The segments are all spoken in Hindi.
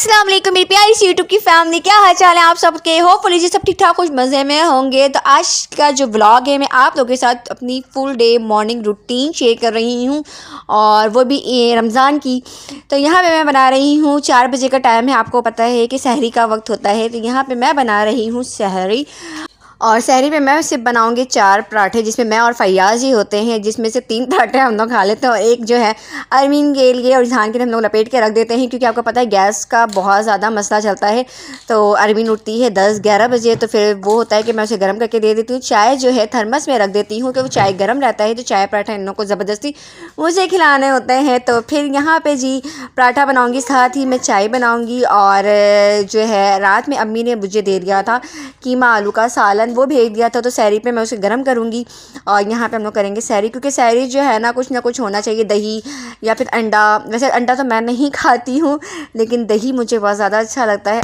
अस्सलाम वालेकुम मेरी प्यारी सी यूट्यूब की फैमिली, क्या हाल चाल है आप सबके। होपफुली जी सब ठीक ठाक कुछ मज़े में होंगे। तो आज का जो व्लॉग है मैं आप लोगों के साथ अपनी full day morning routine share कर रही हूँ, और वो भी रमज़ान की। तो यहाँ पे मैं बना रही हूँ, 4 बजे का टाइम है, आपको पता है कि सहरी का वक्त होता है। तो यहाँ पे मैं बना रही हूँ सहरी, और सहरी में मैं सिर्फ बनाऊंगी 4 पराठे, जिसमें मैं और फैयाज़ ही होते हैं, जिसमें से 3 पराठे हम लोग खा लेते हैं और एक जो है अरमीन के लिए और इज़हान के लिए हम लोग लपेट के रख देते हैं, क्योंकि आपको पता है गैस का बहुत ज़्यादा मसला चलता है। तो अरमीन उठती है 10-11 बजे, तो फिर वो होता है कि मैं उसे गर्म करके दे देती हूँ। चाय जो है थर्मस में रख देती हूँ, क्योंकि चाय गर्म रहता है, तो चाय पराठा इन लोगों को ज़बरदस्ती मुझे खिलाने होते हैं। तो फिर यहाँ पर जी पराठा बनाऊँगी, साथ ही मैं चाय बनाऊँगी। और जो है रात में अम्मी ने मुझे दे दिया था कीमा आलू का सालन, वो भेज दिया था, तो सहरी पे मैं उसे गर्म करूँगी। और यहाँ पे हम लोग करेंगे सहरी, क्योंकि सहरी जो है ना कुछ होना चाहिए, दही या फिर अंडा। वैसे अंडा तो मैं नहीं खाती हूँ, लेकिन दही मुझे बहुत ज़्यादा अच्छा लगता है।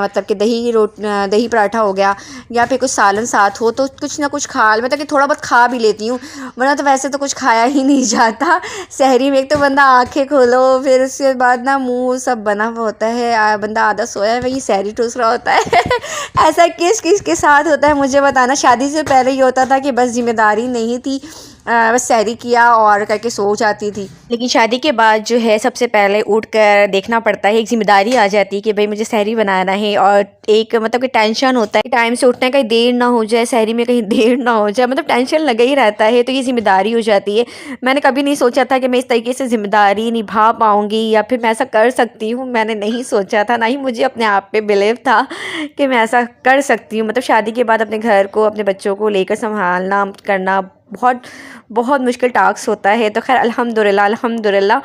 मतलब कि दही पराठा हो गया, या फिर कुछ सालन साथ हो, तो कुछ ना कुछ खा, मतलब कि थोड़ा बहुत खा भी लेती हूँ, वरना तो वैसे तो कुछ खाया ही नहीं जाता सहरी में। एक तो बंदा आँखें खोलो, फिर उसके बाद ना मुँह सब बना हुआ होता है, बंदा आधा सोया है वही सहरी ठूस रहा होता है ऐसा किस किस के साथ होता है मुझे बताना। शादी से पहले ये होता था कि बस जिम्मेदारी नहीं थी, बस सहरी किया और करके सो जाती थी। लेकिन शादी के बाद जो है सबसे पहले उठ कर देखना पड़ता है, एक जिम्मेदारी आ जाती है कि भाई मुझे सहरी बनाना है, और एक मतलब कि टेंशन होता है टाइम से उठने, कहीं देर ना हो जाए, सहरी में कहीं देर ना हो जाए, मतलब टेंशन लगा ही रहता है। तो ये जिम्मेदारी हो जाती है। मैंने कभी नहीं सोचा था कि मैं इस तरीके से जिम्मेदारी निभा पाऊँगी, या फिर मैं ऐसा कर सकती हूँ। मैंने नहीं सोचा था, ना ही मुझे अपने आप पे बिलीव था कि मैं ऐसा कर सकती हूँ। मतलब शादी के बाद अपने घर को, अपने बच्चों को लेकर संभालना करना बहुत बहुत मुश्किल टास्क होता है। तो खैर अल्हम्दुलिल्लाह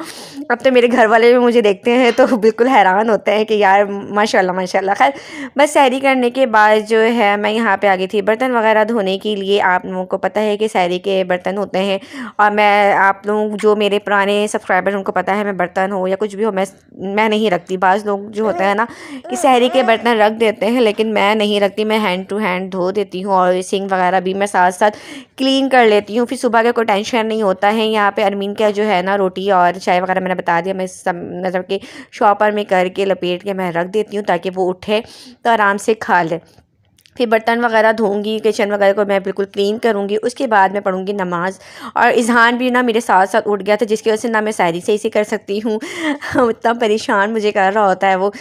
अब तो मेरे घर वाले भी मुझे देखते हैं तो बिल्कुल हैरान होते हैं कि यार माशाल्लाह माशाल्लाह। खैर बस सहरी करने के बाद जो है मैं यहाँ पे आ गई थी बर्तन वगैरह धोने के लिए। आप लोगों को पता है कि सहरी के बर्तन होते हैं, और मैं, आप लोग जो मेरे पुराने सब्सक्राइबर उनको पता है, मैं बर्तन हो या कुछ भी हो मैं नहीं रखती। बाज़ लोग जो होते हैं ना कि सहरी के बर्तन रख देते हैं, लेकिन मैं नहीं रखती, मैं हैंड टू हैंड धो देती हूँ, और सिंक वगैरह भी मैं साथ साथ क्लीन कर लेती हूँ। फिर सुबह का कोई टेंशन नहीं होता है। यहाँ पे अरमीन का जो है ना रोटी और चाय वगैरह मैंने बता दिया, मैं मतलब कि शॉपर में करके लपेट के मैं रख देती हूँ, ताकि वो उठे तो आराम से खा ले। फिर बर्तन वगैरह धोऊंगी, किचन वगैरह को मैं बिल्कुल क्लीन करूँगी। उसके बाद मैं पढ़ूँगी नमाज़। और इज़हान भी ना मेरे साथ साथ उठ गया था, जिसकी वजह से ना मैं सहरी सही से कर सकती हूँ उतना परेशान मुझे कर रहा होता है वो।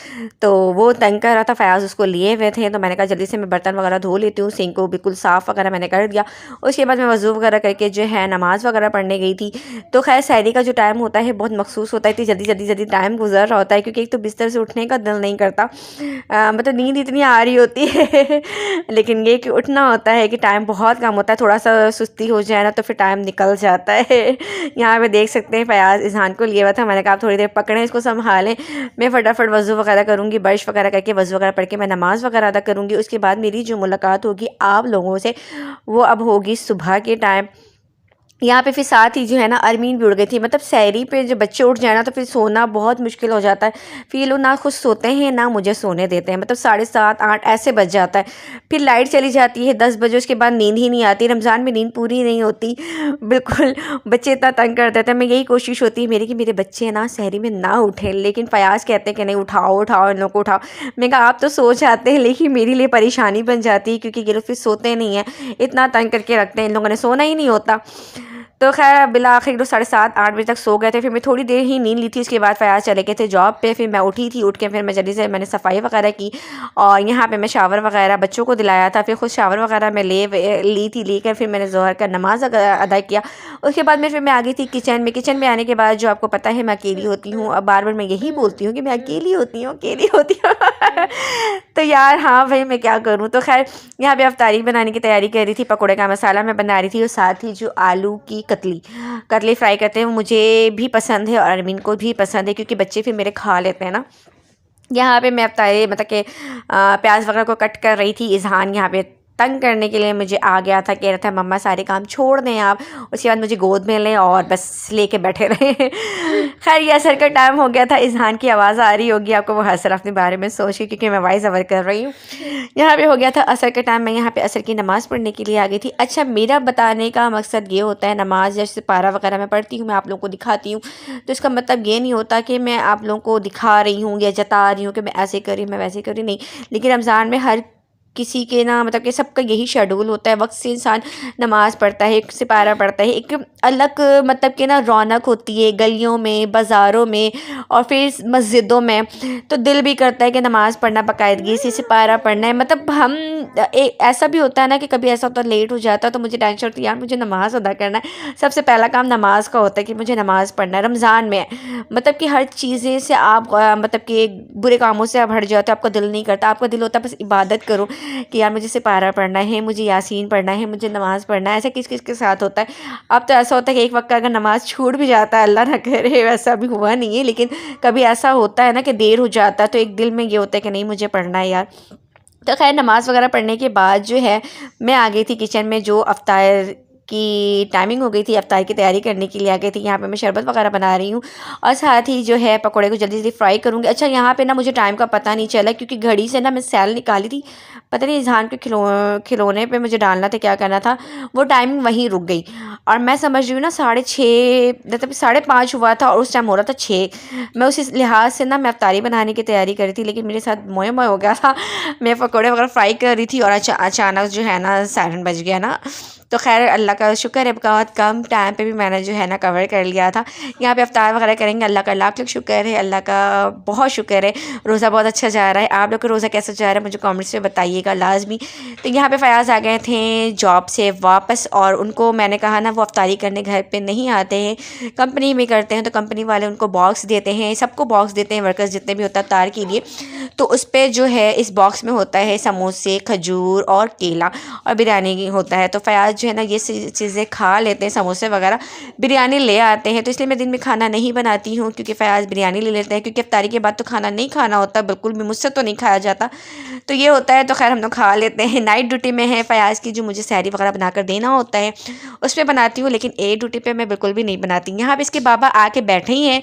तो वो तंग कर रहा था, फयाज़ उसको लिए हुए थे, तो मैंने कहा जल्दी से मैं बर्तन वगैरह धो लेती हूँ। सिंक को बिल्कुल साफ़ वगैरह मैंने कर दिया। उसके बाद मैं वज़ू वगैरह करके जो है नमाज़ वगैरह पढ़ने गई थी। तो खैर सहरी का जो टाइम होता है बहुत मखसूस होता है, इतनी जल्दी टाइम गुजर रहा होता है, क्योंकि एक तो बिस्तर से उठने का दिल नहीं करता, मतलब नींद इतनी आ रही होती है लेकिन ये कि उठना होता है कि टाइम बहुत कम होता है, थोड़ा सा सुस्ती हो जाए ना तो फिर टाइम निकल जाता है यहाँ पे देख सकते हैं फयाज़ इज़हान को लिए हुआ था, मैंने कहा आप थोड़ी देर पकड़ें इसको संभालें, मैं फटाफट वज़ू वगैरह करूँगी, ब्रश वगैरह करके वज़ू वगैरह पढ़ के मैं नमाज़ वगैरह अदा करूँगी। उसके बाद मेरी जो मुलाकात होगी आप लोगों से वो अब होगी सुबह के टाइम। यहाँ पे फिर साथ ही जो है ना अरमीन भी उड़ गई थी। मतलब सहरी पे जब बच्चे उठ जाए ना तो फिर सोना बहुत मुश्किल हो जाता है। फिर ये लोग ना खुद सोते हैं ना मुझे सोने देते हैं, मतलब 7:30-8 ऐसे बज जाता है। फिर लाइट चली जाती है 10 बजे, उसके बाद नींद ही नहीं आती। रमज़ान में नींद पूरी नहीं होती बिल्कुल, बच्चे इतना तंग कर देते हैं। मैं यही कोशिश होती है मेरी कि मेरे बच्चे ना सहरी में ना उठें, लेकिन फयाज़ कहते हैं कि नहीं उठाओ इन लोग को उठाओ। मैं कहा आप तो सो जाते हैं, लेकिन मेरे लिए परेशानी बन जाती है, क्योंकि ये लोग फिर सोते नहीं हैं, इतना तंग करके रखते हैं, इन लोगों ने सोना ही नहीं होता। तो खैर बिला आखिर लोग 7:30-8 बजे तक सो गए थे। फिर मैं थोड़ी देर ही नींद ली थी, उसके बाद फयाज़ चले गए थे जॉब पे। फिर मैं उठी थी, उठ के फिर मैं जल्दी से मैंने सफाई वगैरह की, और यहाँ पे मैं शावर वगैरह बच्चों को दिलाया था। फिर खुद शावर वगैरह मैं लेकर फिर मैंने ज़ोहर का नमाज अदा किया। उसके बाद फिर मैं आ गई थी किचन में आने के बाद जो आपको पता है मैं अकेली होती हूँ, अब बार बार मैं यही बोलती हूँ कि मैं अकेली होती हूँ तो यार हाँ भाई मैं क्या करूँ। तो खैर यहाँ पे अफ्तारी बनाने की तैयारी कर रही थी, पकौड़े का मसाला मैं बना रही थी, और साथ ही जो आलू की कतली फ्राई करते हैं वो मुझे भी पसंद है और अरमीन को भी पसंद है, क्योंकि बच्चे फिर मेरे खा लेते हैं ना। यहाँ पे मैं अफ्तारी मतलब कि प्याज वगैरह को कट कर रही थी, इज़हान यहाँ पे तंग करने के लिए मुझे आ गया था, कह रहा था मम्मा सारे काम छोड़ दें आप, उसके बाद मुझे गोद में लें और बस लेके बैठे रहे। खैर ये असर का टाइम हो गया था। इज़हान की आवाज़ आ रही होगी आपको, वो हंस रहा अपने बारे में सोच के, क्योंकि मैं वॉइस ओवर कर रही हूँ। यहाँ पे हो गया था असर का टाइम, मैं यहाँ पे असर की नमाज़ पढ़ने के लिए आ गई थी। अच्छा, मेरा बताने का मकसद ये होता है, नमाज जैसे पारा वगैरह मैं पढ़ती हूँ, मैं आप लोगों को दिखाती हूँ, तो इसका मतलब ये नहीं होता कि मैं आप लोगों को दिखा रही हूँ या जता रही हूँ कि मैं ऐसे करी मैं वैसे करी, नहीं। लेकिन रमज़ान में हर किसी के ना मतलब कि सबका यही शेड्यूल होता है, वक्त से इंसान नमाज़ पढ़ता है, एक सिपारा पढ़ता है, एक अलग मतलब कि ना रौनक होती है गलियों में, बाज़ारों में और फिर मस्जिदों में। तो दिल भी करता है कि नमाज़ पढ़ना, बाकायदगी से सिपारा पढ़ना है। मतलब हम ऐसा भी होता है ना कि कभी ऐसा होता है लेट हो जाता है तो मुझे टेंशन होती है, यार मुझे नमाज़ अदा करना है। सबसे पहला काम नमाज का होता है कि मुझे नमाज़ पढ़ना है रमज़ान में। मतलब कि हर चीज़ें से आप मतलब कि बुरे कामों से आप हट जाते हो, आपका दिल नहीं करता, आपका दिल होता है बस इबादत करो कि यार मुझे सिपारा पढ़ना है, मुझे यासीन पढ़ना है, मुझे नमाज़ पढ़ना है। ऐसा किस किस के साथ होता है। अब तो ऐसा होता है कि एक वक्त का अगर नमाज़ छूट भी जाता है, अल्लाह ना करे वैसा भी हुआ नहीं है, लेकिन कभी ऐसा होता है ना कि देर हो जाता है तो एक दिल में ये होता है कि नहीं मुझे पढ़ना है यार। तो खैर नमाज़ वगैरह पढ़ने के बाद जो है मैं आ गई थी किचन में, जो अफ्तार की टाइमिंग हो गई थी, अफ्तार की तैयारी करने के लिए आ गई थी। यहाँ पे मैं शरबत वगैरह बना रही हूँ और साथ ही जो है पकोड़े को जल्दी जल्दी फ्राई करूँगी। अच्छा, यहाँ पे ना मुझे टाइम का पता नहीं चला, क्योंकि घड़ी से ना मैं सेल निकाली थी, पता नहीं इज़हान के खिलौने पे मुझे डालना था, क्या करना था, वो टाइमिंग वहीं रुक गई। और मैं समझ रही हूँ ना 6:30 मतलब 5:30 हुआ था और उस टाइम हो रहा था 6। मैं उस लिहाज से ना मैं अफ्तारी बनाने की तैयारी कर रही थी, लेकिन मेरे साथ मोए मोए हो गया था। मैं पकौड़े वगैरह फ्राई कर रही थी और अचानक जो है ना सायरन बज गया ना। तो खैर अल्लाह का शुक्र है, बहुत कम टाइम पे भी मैंने जो है ना कवर कर लिया था। यहाँ पे अफ्तार वगैरह करेंगे, अल्लाह का लाख लाख शुक्र है, अल्लाह का बहुत शुक्र है। रोज़ा बहुत अच्छा जा रहा है। आप लोग का रोज़ा कैसा जा रहा है मुझे कमेंट्स में बताइएगा लाजमी। तो यहाँ पे फ़याज़ आ गए थे जॉब से वापस, और उनको मैंने कहा ना वो अफ्तारी करने घर पे नहीं आते हैं, कंपनी में करते हैं, तो कंपनी वाले उनको बॉक्स देते हैं, सबको बॉक्स देते हैं, वर्कर्स जितने भी होता है अफ्तार के लिए। तो उस पर जो है इस बॉक्स में होता है समोसे, खजूर और केला और बिरयानी होता है। तो फ़याज़ जो है ना ये चीज़ें खा लेते हैं, समोसे वगैरह, बिरयानी ले आते हैं। तो इसलिए मैं दिन में खाना नहीं बनाती हूँ, क्योंकि फ़याज़ बिरयानी ले लेते हैं, क्योंकि अफ्तारी के बाद तो खाना नहीं खाना होता, बिल्कुल भी मुझसे तो नहीं खाया जाता। तो ये होता है, तो खैर हम लोग खा लेते हैं। नाइट ड्यूटी में है फ़याज़ की, जो मुझे सहरी वगैरह बनाकर देना होता है उस पर बनाती हूँ, लेकिन ए ड्यूटी पर मैं बिल्कुल भी नहीं बनाती। यहाँ पर इसके बाबा आके बैठे ही हैं।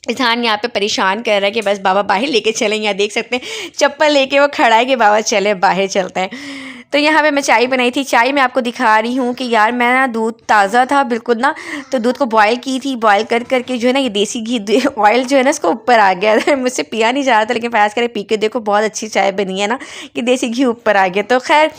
इज़हान यहाँ पे परेशान कर रहा है कि बस बाबा बाहर लेके चलें। यहाँ देख सकते हैं चप्पल लेके वो खड़ा है कि बाबा चले बाहर चलते हैं। तो यहाँ पे मैं चाय बनाई थी, चाय मैं आपको दिखा रही हूँ कि यार मैं ना दूध ताज़ा था बिल्कुल ना, तो दूध को बॉयल की थी, बॉयल कर करके जो है ना ये देसी घी ऑयल जो है ना इसको ऊपर आ गया था। मुझसे पिया नहीं जा रहा था, लेकिन फ़याज़ करे पी के देखो बहुत अच्छी चाय बनी है ना, कि देसी घी ऊपर आ गया। तो खैर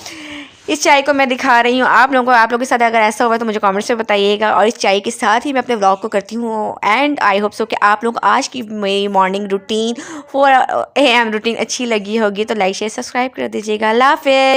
इस चाय को मैं दिखा रही हूँ आप लोगों के साथ अगर ऐसा हुआ तो मुझे कमेंट्स में बताइएगा। और इस चाय के साथ ही मैं अपने व्लॉग को करती हूँ एंड आई होप सो कि आप लोग आज की मेरी मॉर्निंग रूटीन 4 AM रूटीन अच्छी लगी होगी, तो लाइक शेयर सब्सक्राइब कर दीजिएगा। अल्लाह हाफ़िज़।